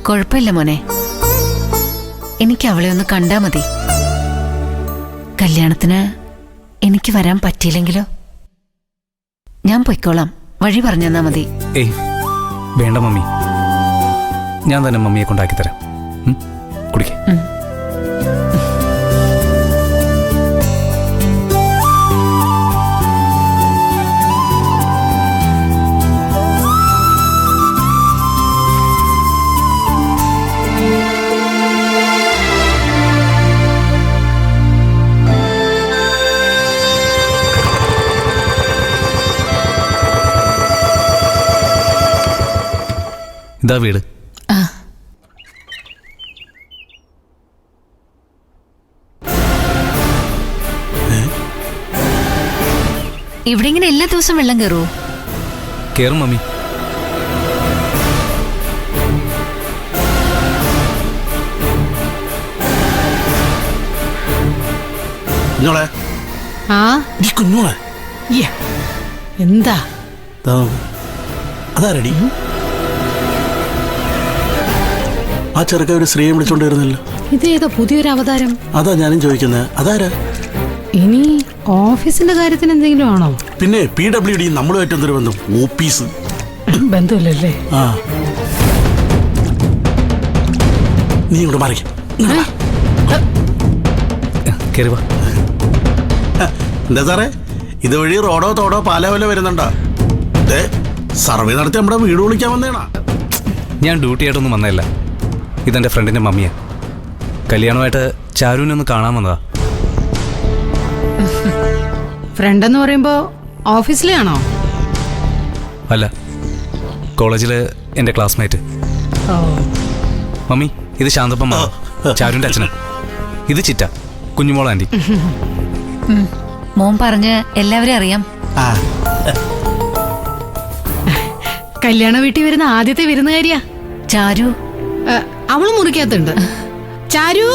കുഴപ്പമില്ല മോനെ. എനിക്ക് അവളെ ഒന്ന് കണ്ടാ മതി. കല്യാണത്തിന് എനിക്ക് വരാൻ പറ്റിയില്ലെങ്കിലോ? ഞാൻ പൊയ്ക്കോളാം, വഴി പറഞ്ഞെന്നാ മതി. ഏയ് വേണ്ട മമ്മി, ഞാൻ തന്നെ മമ്മിയെ കൊണ്ടാക്കി തരാം. കുടിക്കേ. ഇതാ വീട്. ഇവിടെ ഇങ്ങനെ എല്ലാ ദിവസവും വെള്ളം കയറുമോ? കേറും മമ്മി. കുഞ്ഞോളെ, കുഞ്ഞോളെ എന്താ അതാരടി? ആ ചെറുക്ക ഒരു സ്ത്രീയെ വിളിച്ചോണ്ട് വരുന്നല്ലോ. ഇതേതോ പുതിയൊരു അവതാരം? അതാ ഞാനും ചോദിക്കുന്നത്, അതാരാ? ഇനി ഓഫീസിന്റെ കാര്യത്തിന് എന്തെങ്കിലും ആണോ? പിന്നെ PWD നമ്മളുമായിട്ട് എന്തൊരു ബന്ധം? ഓഫീസ് ബന്ധമില്ലല്ലേ? ആ, നീ ഇങ്ങോട്ട് മാറിക്ക. കേറി വാ. എന്താ സാറേ, ഇതുവഴി റോഡോ തോടോ പാലോ വല്ല വരുന്നുണ്ടോ? സർവേ നടത്തി നമ്മുടെ വീട് വിളിക്കാൻ വന്നേണാ? ഞാൻ ഡ്യൂട്ടി ആയിട്ടൊന്നും വന്നതല്ല. ഇതെന്റെ ഫ്രണ്ടിന്റെ മമ്മിയാ. കല്യാണമായിട്ട് ചാരുവിനെ ഒന്ന് കാണാൻ വന്നതാ. ഫ്രണ്ട് എന്ന് പറയുമ്പോ ഓഫീസിലെ ആണോ? അല്ല, കോളേജില് എന്റെ ക്ലാസ്മേറ്റ്. മമ്മി, ഇത് ശാന്തപ്പമ്മ, ചാരുവിന്റെ അച്ഛന്. ഇത് ചിറ്റ, കുഞ്ഞുമോൾ ആന്റി. മോൻ പറഞ്ഞ് എല്ലാവരെയും അറിയാം. കല്യാണ വീട്ടിൽ വരുന്ന ആദ്യത്തെ വിരുന്നുകാരിയാ ചാരു. അവള് മുറിക്കകത്തുണ്ട്. ചാരു